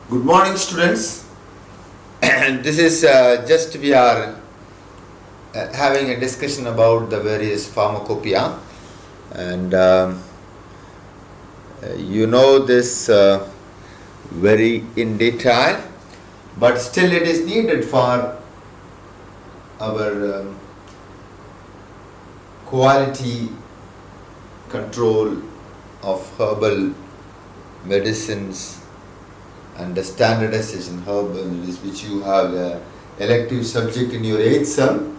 Good morning, students. This is just we are having a discussion about the various pharmacopoeia, and you know this very in detail, but still it is needed for our quality control of herbal medicines and the standardization herbal, which you have a elective subject in your 8th sem.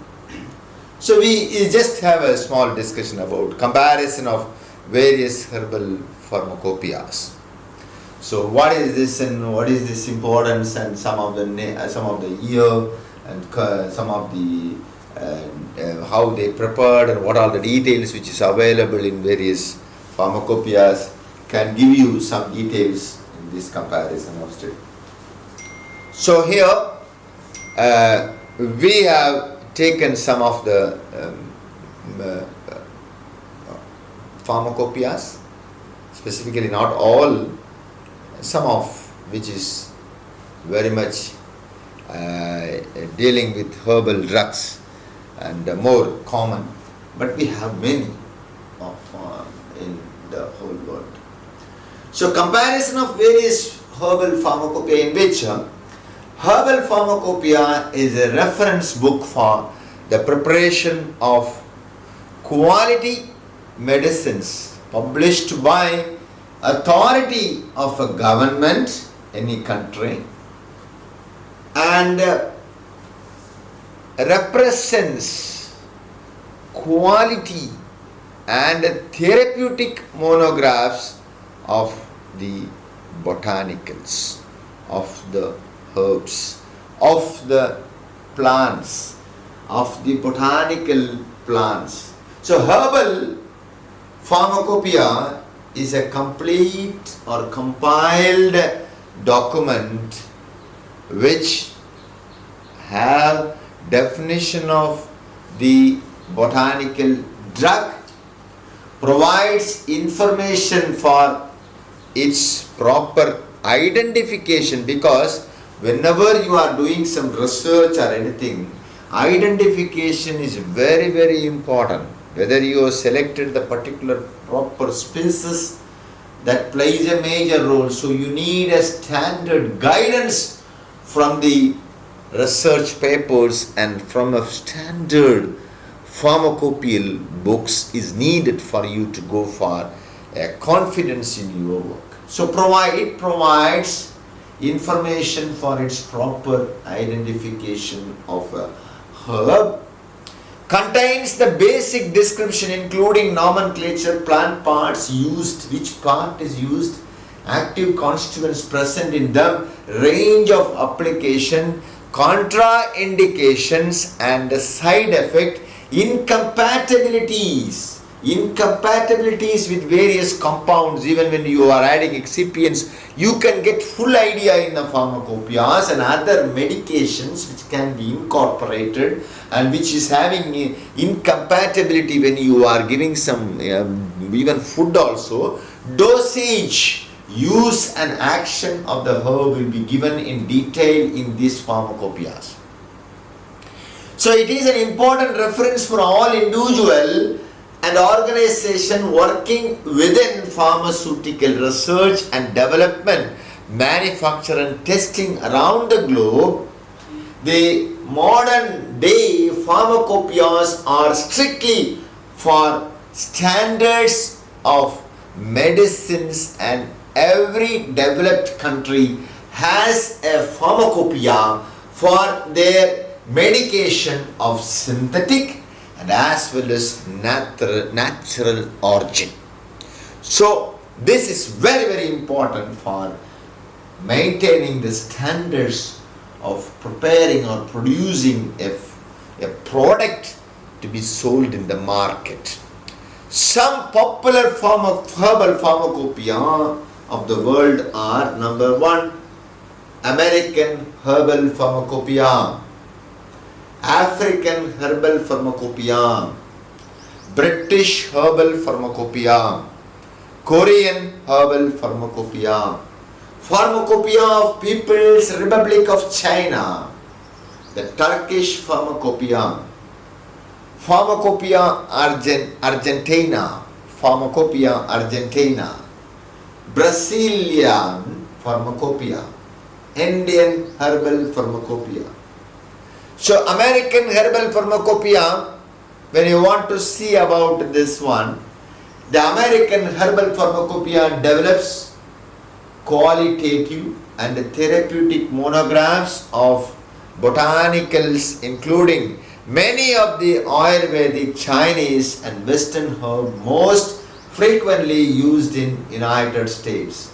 So we just have a small discussion about comparison of various herbal pharmacopoeias. So what is this and what is this importance, and some of the year and some of the how they prepared and what are the details which is available in various pharmacopoeias can give you some details in this comparison of study. So here we have taken some of the pharmacopoeias, specifically not all, some of which is very much dealing with herbal drugs and more common, but we have many of in the whole world. So comparison of various herbal pharmacopoeia, in which herbal pharmacopoeia is a reference book for the preparation of quality medicines published by authority of a government, any country, and represents quality and therapeutic monographs of the botanicals, of the herbs, of the plants, of the botanical plants. So herbal pharmacopoeia is a complete or compiled document which have definition of the botanical drug, provides information for its proper identification, because whenever you are doing some research or anything, identification is very, very important. Whether you have selected the particular proper species, that plays a major role. So you need a standard guidance from the research papers and from a standard pharmacopoeial books is needed for you to go for a confidence in your work. So it provides information for its proper identification of a herb, contains the basic description including nomenclature, plant parts used, which part is used, active constituents present in them, range of application, contraindications and the side effect, incompatibilities with various compounds. Even when you are adding excipients, you can get full idea in the pharmacopoeias, and other medications which can be incorporated and which is having incompatibility when you are giving some even food also. Dosage, use and action of the herb will be given in detail in these pharmacopoeias. So it is an important reference for all individual and organization working within pharmaceutical research and development, manufacture and testing around the globe. The modern day pharmacopoeias are strictly for standards of medicines, and every developed country has a pharmacopoeia for their medication of synthetic and as well as natural origin. So this is very, very important for maintaining the standards of preparing or producing a product to be sold in the market. Some popular form of herbal pharmacopoeia of the world are: number 1, American Herbal Pharmacopoeia, African Herbal Pharmacopoeia, British Herbal Pharmacopoeia, Korean Herbal Pharmacopoeia, Pharmacopoeia of People's Republic of China, the Turkish Pharmacopoeia, Farmacopea Argentina, Farmacopea Argentina, Brazilian Pharmacopoeia, Indian Herbal Pharmacopoeia. So American Herbal Pharmacopoeia, when you want to see about this one, the American Herbal Pharmacopoeia develops qualitative and therapeutic monographs of botanicals, including many of the Ayurvedic, Chinese and Western herbs most frequently used in United States.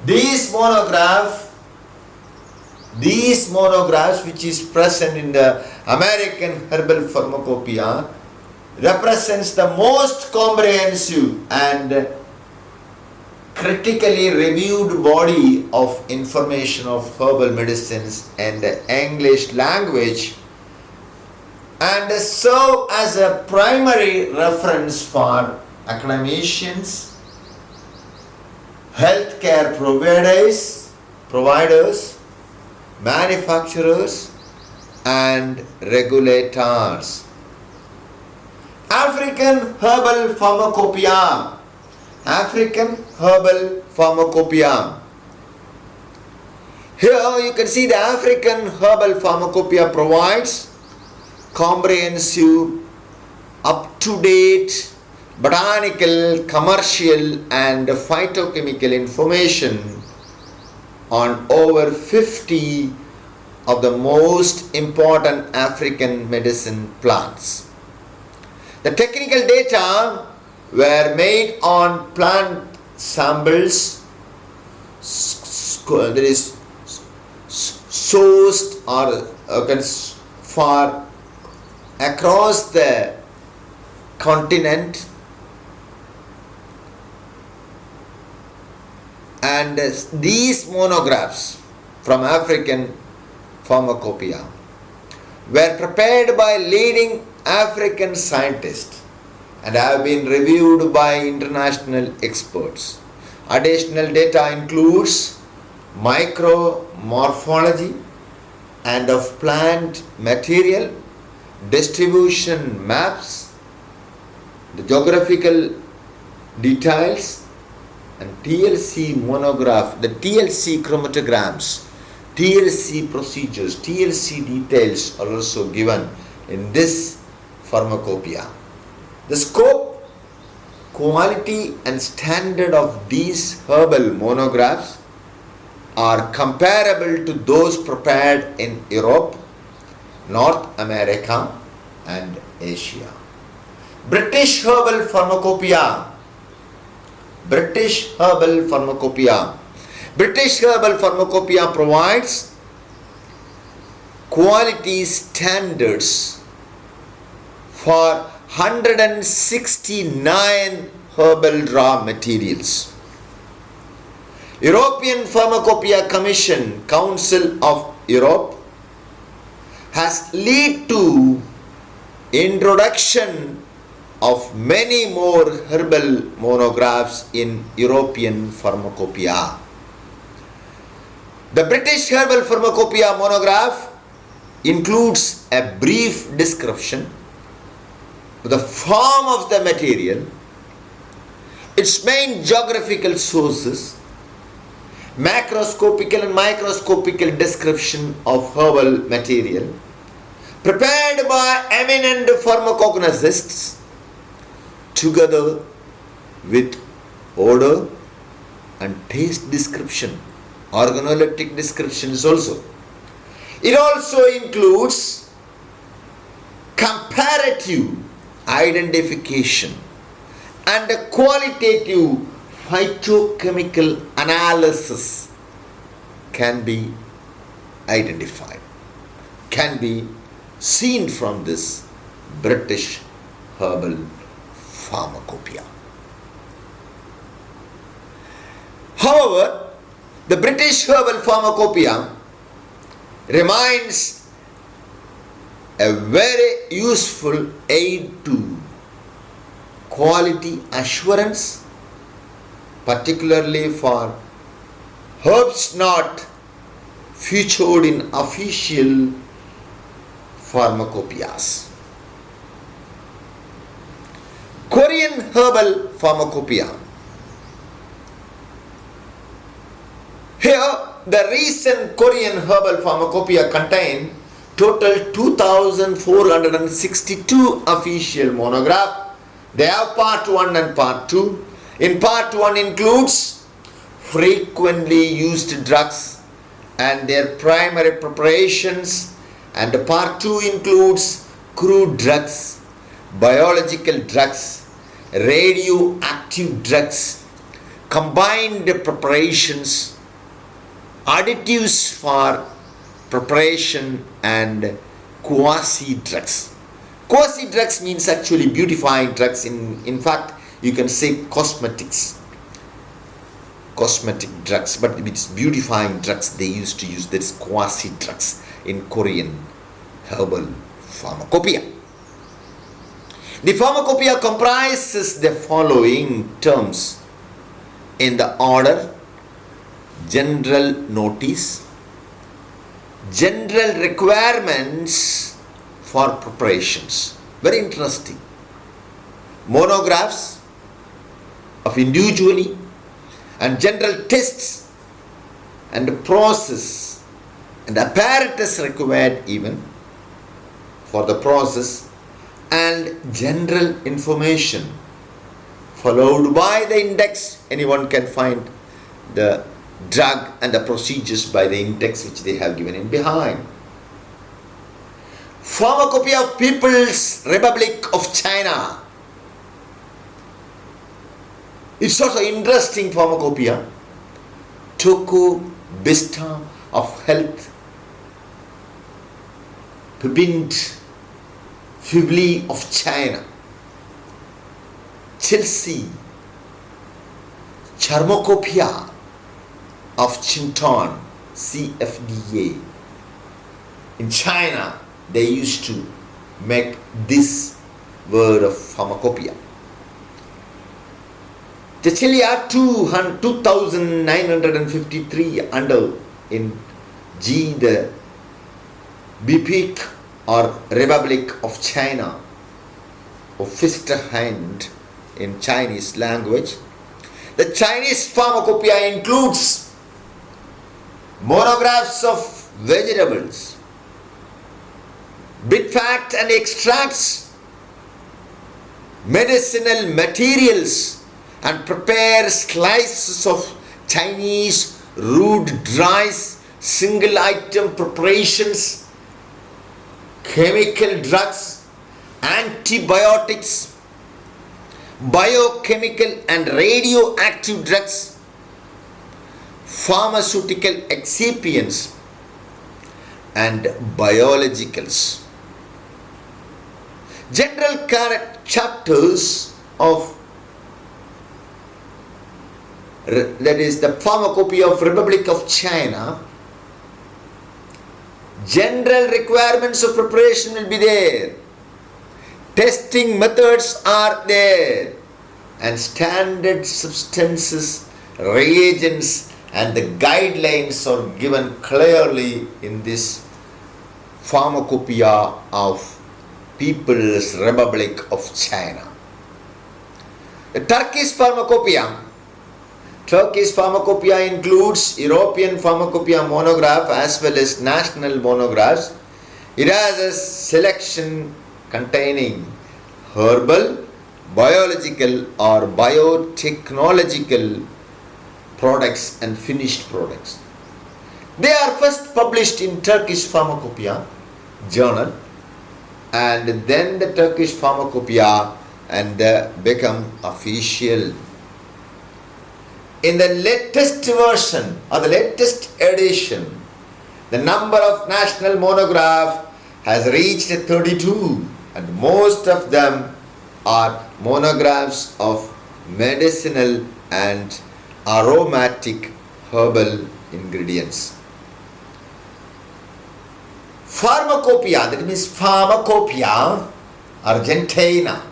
These monographs which is present in the American Herbal Pharmacopoeia represents the most comprehensive and critically reviewed body of information of herbal medicines in the English language and serve as a primary reference for academicians, healthcare providers, manufacturers and regulators. African Herbal Pharmacopoeia. African Herbal Pharmacopoeia. Here you can see the African Herbal Pharmacopoeia provides comprehensive, up-to-date botanical, commercial and phytochemical information on over 50 of the most important African medicine plants. The technical data were made on plant samples sourced or for across the continent, and these monographs from African Pharmacopoeia were prepared by leading African scientists and have been reviewed by international experts. Additional data includes micromorphology and of plant material, distribution maps, the geographical details and TLC monograph, the TLC chromatograms, TLC procedures, TLC details are also given in this pharmacopoeia. The scope, quality and standard of these herbal monographs are comparable to those prepared in Europe, North America and Asia. British Herbal Pharmacopoeia. British Herbal Pharmacopoeia. British Herbal Pharmacopoeia provides quality standards for 169 herbal raw materials. European Pharmacopoeia Commission, Council of Europe, has led to introduction of many more herbal monographs in European Pharmacopoeia. The British Herbal Pharmacopoeia monograph includes a brief description of the form of the material, its main geographical sources, macroscopical and microscopical description of herbal material, prepared by eminent pharmacognoscists, together with odor and taste description, organoleptic descriptions also. It also includes comparative identification and a qualitative phytochemical analysis can be identified, can be seen from this British Herbal Pharmacopoeia. However, the British Herbal Pharmacopoeia remains a very useful aid to quality assurance, particularly for Herbs not featured in official pharmacopoeias. Korean Herbal Pharmacopoeia. Here, the recent Korean Herbal Pharmacopoeia contain total 2,462 official monographs. They have part 1 and part 2. In part 1 includes frequently used drugs and their primary preparations, and part 2 includes crude drugs, biological drugs, radioactive drugs, combined preparations, additives for preparation, and quasi-drugs. Quasi-drugs means actually beautifying drugs. In fact, you can say cosmetic drugs, but it's beautifying drugs they used to use. That's quasi-drugs in Korean Herbal Pharmacopoeia. The Pharmacopoeia comprises the following terms in the order: general notice, general requirements for preparations. Very interesting. Monographs of individually, and general tests and the process and apparatus required even for the process, and general information followed by the index. Anyone can find the drug and the procedures by the index which they have given in behind. Pharmacopoeia of People's Republic of China. It's also interesting pharmacopoeia. Toko Bista of Health, Pibint Fibli of China, Chelsea Pharmacopoeia of Chinton, CFDA. In China, they used to make this word of pharmacopoeia. Cecilia 2953 under in G, the BPIC or Republic of China, or fist hand in Chinese language. The Chinese pharmacopoeia includes monographs of vegetables, bit fat and extracts, medicinal materials, and prepare slices of Chinese rude dries, single item preparations, chemical drugs, antibiotics, biochemical and radioactive drugs, pharmaceutical excipients, and biologicals. General chapters of, that is the Pharmacopoeia of Republic of China. General requirements of preparation will be there. Testing methods are there. And standard substances, reagents, and the guidelines are given clearly in this Pharmacopoeia of People's Republic of China. The Turkish Pharmacopoeia. Turkish Pharmacopoeia includes European Pharmacopoeia monograph as well as national monographs. It has a selection containing herbal, biological or biotechnological products and finished products. They are first published in Turkish Pharmacopoeia journal, and then the Turkish Pharmacopoeia and become official. In the latest version or the latest edition, the number of national monograph has reached 32, and most of them are monographs of medicinal and aromatic herbal ingredients. Farmacopea, that means Farmacopea Argentina.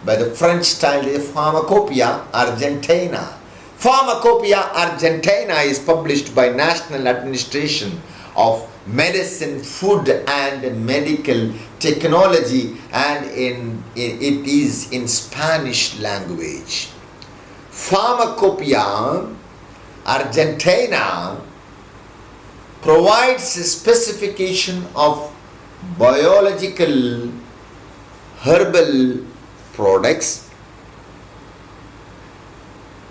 By the French style, Farmacopea Argentina. Farmacopea Argentina is published by National Administration of Medicine, Food and Medical Technology, and it is in Spanish language. Farmacopea Argentina provides a specification of biological herbal products,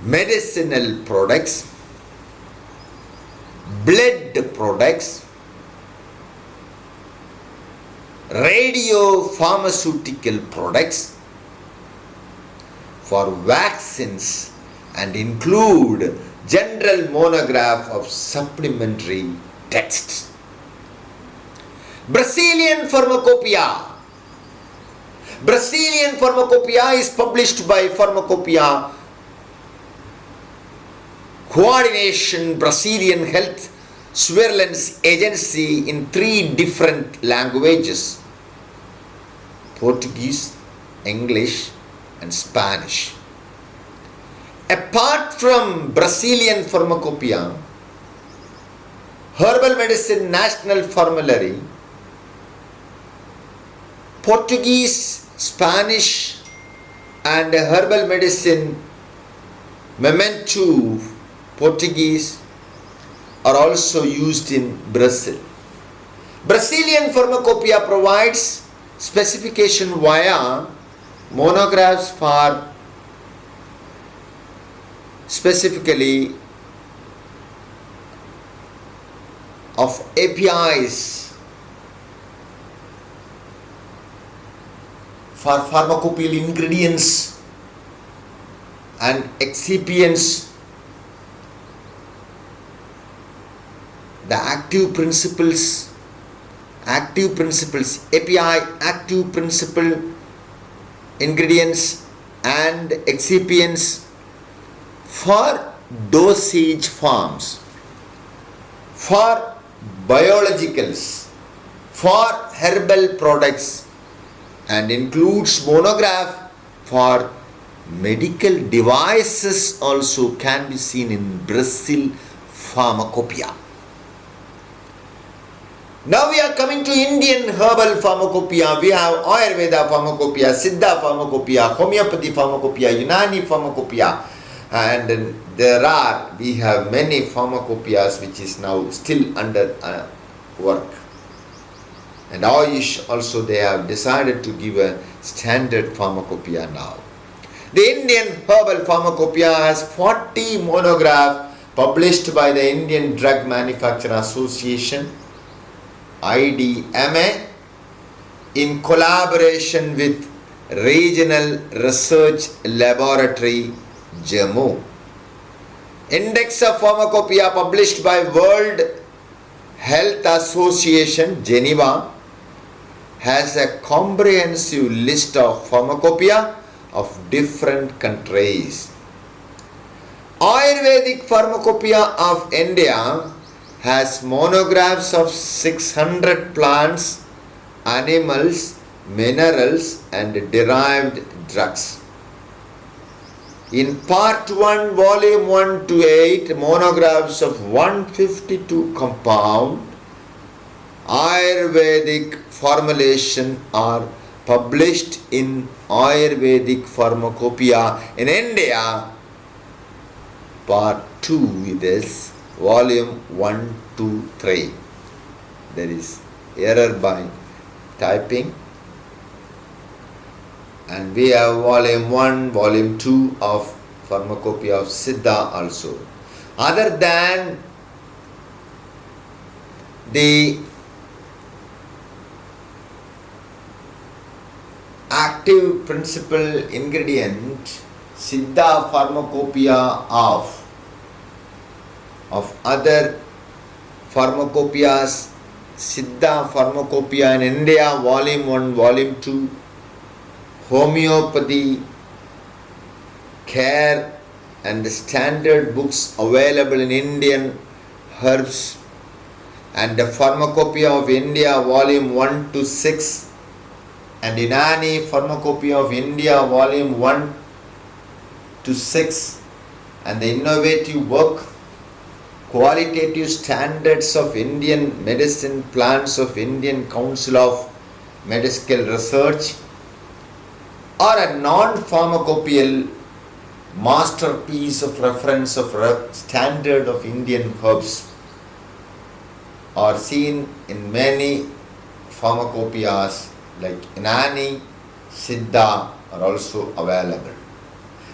medicinal products, blood products, radiopharmaceutical products, for vaccines, and include general monograph of supplementary texts. Brazilian Pharmacopoeia. Brazilian Pharmacopoeia is published by Farmacopea Coordination Brazilian Health Surveillance Agency in 3 different languages: Portuguese, English and Spanish. Apart from Brazilian Pharmacopoeia, Herbal Medicine National Formulary, Portuguese, Spanish and Herbal Medicine Memento Portuguese are also used in Brazil. Brazilian Pharmacopoeia provides specification via monographs for specifically of APIs for pharmacopoeial ingredients and excipients, the active principles, API, active principle, ingredients and excipients, for dosage forms, for biologicals, for herbal products, and includes monograph for medical devices also can be seen in Brazil Pharmacopoeia. Now we are coming to Indian Herbal Pharmacopoeia. We have Ayurveda Pharmacopoeia, Siddha Pharmacopoeia, Homeopathy Pharmacopoeia, Unani Pharmacopoeia, and we have many pharmacopoeias which is now still under work. And Ayush also, they have decided to give a standard pharmacopoeia now. The Indian Herbal Pharmacopoeia has 40 monographs published by the Indian Drug Manufacturer Association, IDMA, in collaboration with Regional Research Laboratory, Jammu. Index of Pharmacopoeia published by World Health Association, Geneva, has a comprehensive list of pharmacopoeia of different countries. Ayurvedic Pharmacopoeia of India has monographs of 600 plants, animals, minerals and derived drugs. In Part 1, Volume 1 to 8, monographs of 152 compound Ayurvedic formulation are published in Ayurvedic Pharmacopoeia in India. Part 2 it is Volume 1 to 3. There is error by typing. And we have Volume 1, Volume 2 of Pharmacopoeia of Siddha also. Other than the active principal ingredient, Siddha Pharmacopoeia of other pharmacopoeias, Siddha Pharmacopoeia in India, Volume 1, Volume 2, Homeopathy, Care and standard books available in Indian herbs, and the Pharmacopoeia of India, Volume 1 to 6, and Unani Pharmacopoeia of India, Volume 1 to 6, and the innovative work, qualitative standards of Indian medicine, plans of Indian Council of Medical Research, or a non-pharmacopoeial masterpiece of reference of standard of Indian herbs are seen in many pharmacopoeias like Unani, Siddha are also available.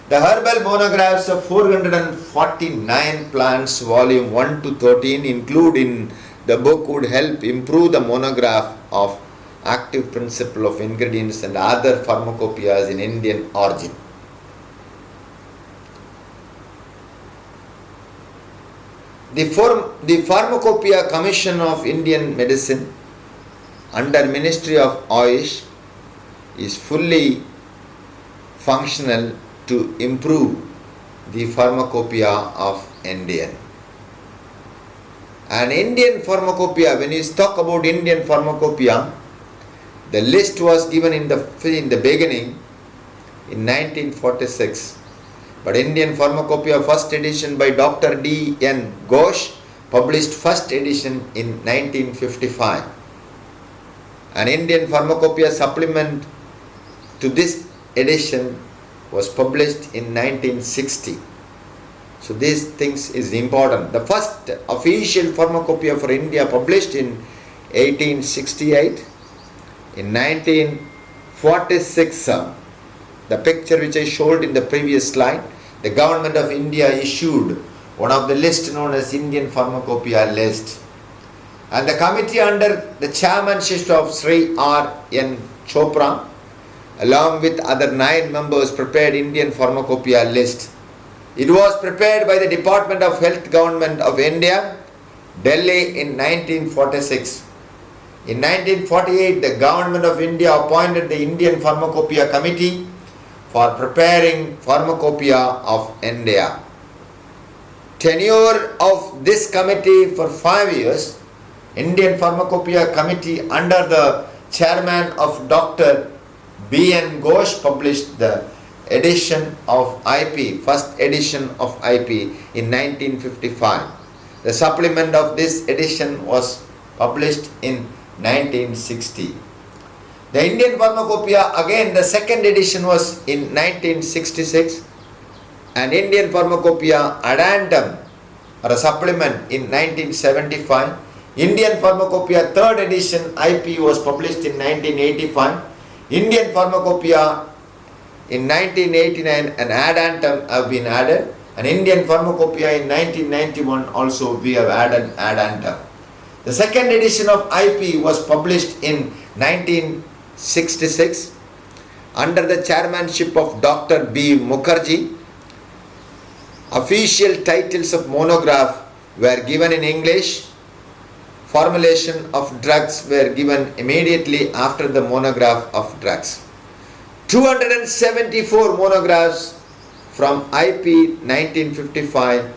The herbal monographs of 449 plants, volume 1 to 13, include in the book would help improve the monograph of active principle of ingredients and other pharmacopoeias in Indian origin. The Pharmacopoeia Commission of Indian Medicine under Ministry of Ayush is fully functional to improve the pharmacopoeia of India. An Indian pharmacopoeia, when you talk about Indian pharmacopoeia, the list was given in the beginning in 1946. But Indian Pharmacopoeia first edition by Dr. D.N. Ghosh published first edition in 1955. An Indian Pharmacopoeia supplement to this edition was published in 1960. So these things is important. The first official pharmacopoeia for India published in 1868. In 1946, the picture which I showed in the previous slide, the government of India issued one of the list known as Indian Pharmacopoeia list. And the committee under the chairmanship of Sri R.N. Chopra, along with other 9 members, prepared Indian Pharmacopoeia list. It was prepared by the Department of Health Government of India, Delhi in 1946. In 1948, the Government of India appointed the Indian Pharmacopoeia Committee for preparing Pharmacopoeia of India. Tenure of this committee for 5 years. Indian Pharmacopoeia Committee under the chairman of Dr. B.N. Ghosh published the edition of IP, first edition of IP in 1955. The supplement of this edition was published in 1960. The Indian Pharmacopoeia, again the second edition was in 1966, and Indian Pharmacopoeia addendum or a supplement in 1975. Indian Pharmacopoeia third edition IP was published in 1985. Indian Pharmacopoeia in 1989, an addendum have been added, and Indian Pharmacopoeia in 1991 also we have added addendum. The second edition of IP was published in 1966 under the chairmanship of Dr. B. Mukherjee. Official titles of monograph were given in English. Formulation of drugs were given immediately after the monograph of drugs. 274 monographs from IP 1955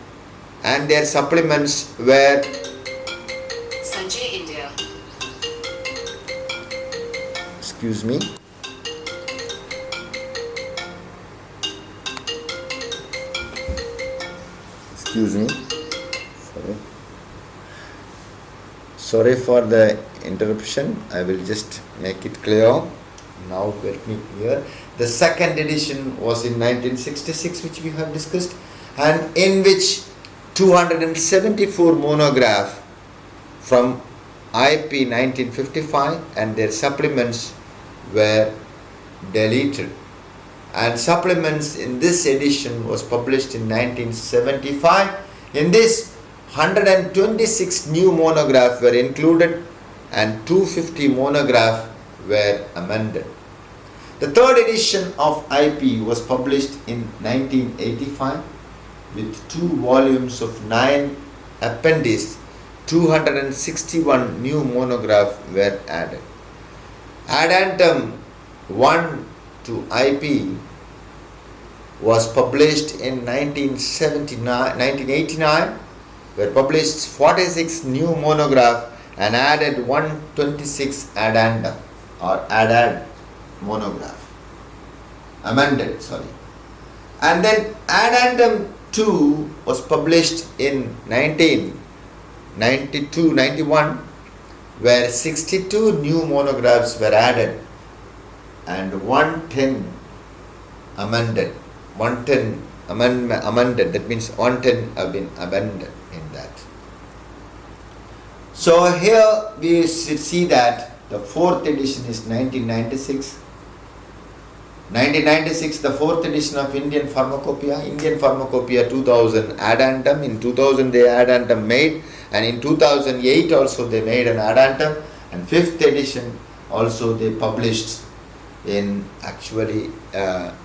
and their supplements were India. Excuse me. Sorry for the interruption. I will just make it clear. Now let me clear. The second edition was in 1966, which we have discussed, and in which 274 monograph from IP 1955 and their supplements were deleted. And supplements in this edition was published in 1975. In this, 126 new monographs were included and 250 monographs were amended. The third edition of IP was published in 1985 with 2 volumes of 9 appendices. 261 new monographs were added. Addendum 1 to IP was published in 1989, were published 46 new monographs and added 126 addendum or added monograph. And then addendum 2 was published in 1992-91, where 62 new monographs were added and 110 amended. 110 amended, that means 110 have been amended in that. So here we see that the fourth edition is 1996. 1996, the fourth edition of Indian Pharmacopoeia. Indian Pharmacopoeia 2000 addendum. In 2000 they addendum made, and in 2008 also they made an addendum, and fifth edition also they published in, actually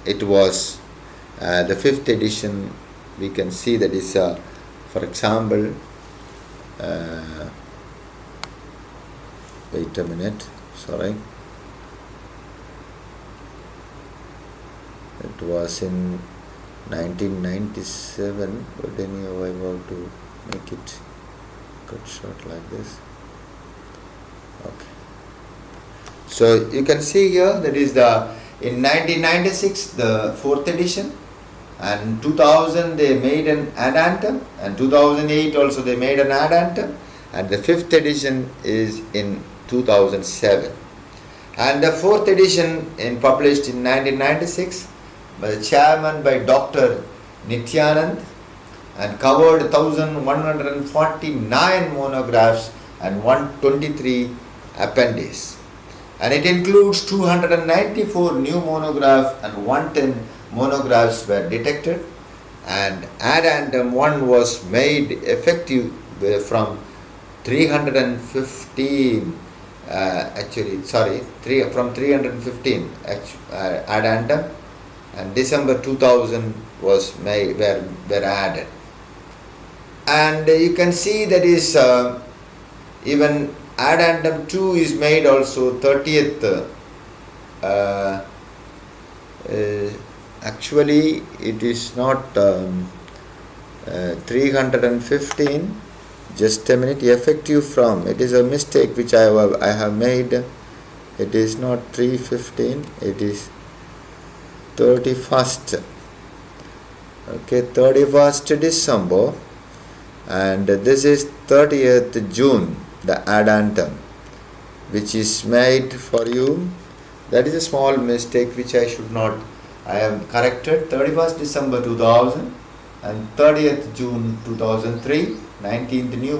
it was the fifth edition. We can see that is for example, wait a minute, sorry, it was in 1997, but anyhow I want to make it cut short like this. Okay, so you can see here that is the, in 1996 the fourth edition, and 2000 they made an addendum, and 2008 also they made an addendum, and the fifth edition is in 2007, and the fourth edition in published in 1996 by the chairman by Dr. Nityanand, and covered 1149 monographs and 123 appendices, and it includes 294 new monographs and 110 monographs were detected, and addendum 1 was made effective from 315 from 315 addendum, and December 2000 was made, were added. And you can see that is even addendum 2 is made also 30th. Actually it is not 315. Just a minute, effective from, it is a mistake which I have made. It is not 315, it is 31st. Okay, 31st December, and this is 30th June, the addendum which is made for you. That is a small mistake which I have corrected. 31st December 2000 and 30th June 2003. 19 new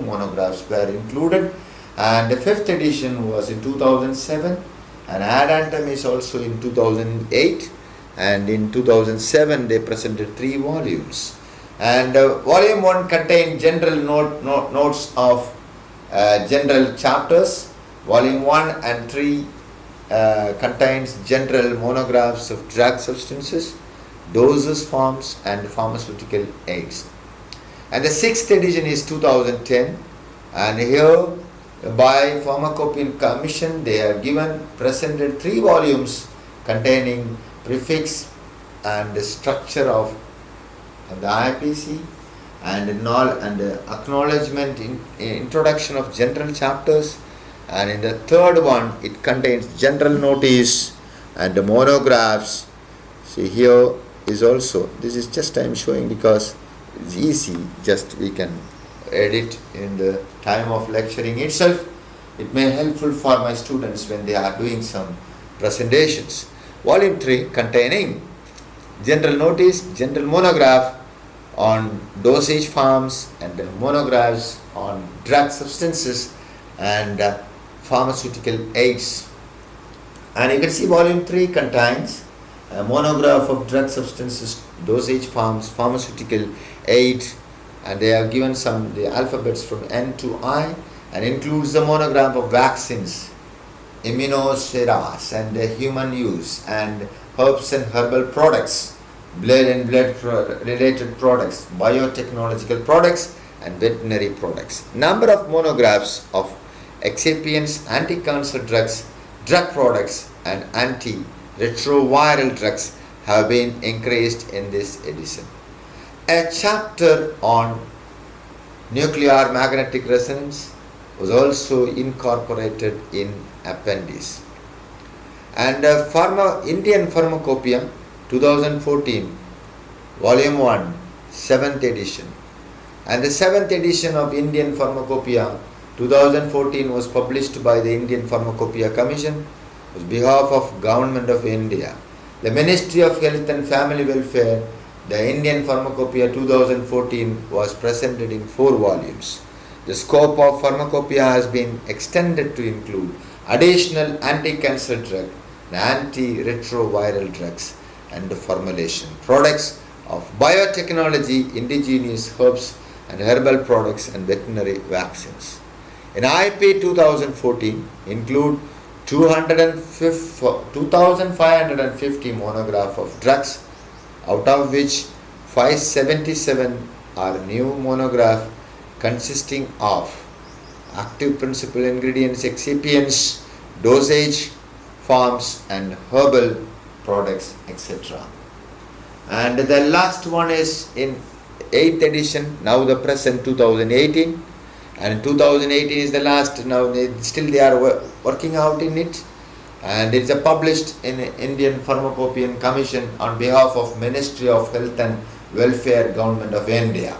monographs were included, and the fifth edition was in 2007, and addendum is also in 2008, and in 2007 they presented 3 volumes, and volume 1 contained general notes of general chapters. Volume 1 and 3 contains general monographs of drug substances, doses forms, and pharmaceutical aids. And the sixth edition is 2010, and here by Pharmacopoeia Commission they have presented 3 volumes containing prefix and the structure of the IPC and acknowledgement in introduction of general chapters, and in the third one it contains general notice and the monographs. See, here is also, this is just I am showing because it's easy, just we can edit in the time of lecturing itself. It may helpful for my students when they are doing some presentations. Volume 3 containing general notice, general monograph on dosage forms, and monographs on drug substances and pharmaceutical aids. And you can see volume 3 contains a monograph of drug substances, dosage forms, pharmaceutical aids, and they have given the alphabets from N to I, and includes the monograph of vaccines, immunoceras and human use, and herbs and herbal products, blood and blood related products, biotechnological products, and veterinary products. Number of monographs of excipients, anti-cancer drugs, drug products, and anti-retroviral drugs have been increased in this edition. A chapter on nuclear magnetic resonance was also incorporated in appendix. And Indian Pharmacopoeia 2014 Volume 1, 7th edition. And the 7th edition of Indian Pharmacopoeia 2014 was published by the Indian Pharmacopoeia Commission on behalf of Government of India. The Ministry of Health and Family Welfare, the Indian Pharmacopoeia 2014 was presented in 4 volumes. The scope of Pharmacopoeia has been extended to include additional anti-cancer drug, antiretroviral drugs and formulation, products of biotechnology, indigenous herbs and herbal products and veterinary vaccines. In IP 2014 include 2,550 monograph of drugs, out of which 577 are new monograph consisting of active principal ingredients, excipients, dosage forms and herbal products, etc. And the last one is in 8th edition, now the present 2018, and 2018 is the last. Now they are working out in it, and it's published in Indian Pharmacopoeian Commission on behalf of Ministry of Health and Welfare, Government of India.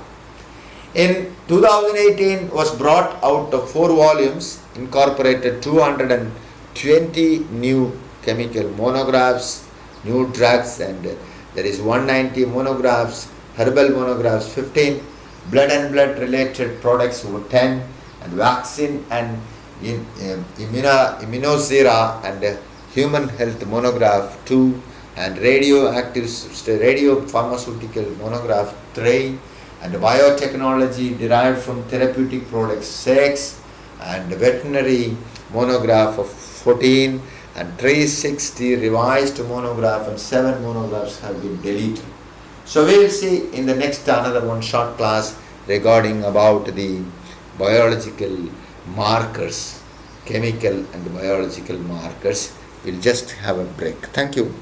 In 2018 was brought out of 4 volumes, incorporated 220 new chemical monographs, new drugs, and there is 190 monographs, herbal monographs 15, blood and blood related products 10, and vaccine and immunosera and human health monograph 2, and radio pharmaceutical monograph 3, and biotechnology derived from therapeutic products 6, and veterinary monograph of 14, and 360 revised monograph and 7 monographs have been deleted. So we will see in the next another one short class regarding about the biological markers, chemical and biological markers. We'll just have a break. Thank you.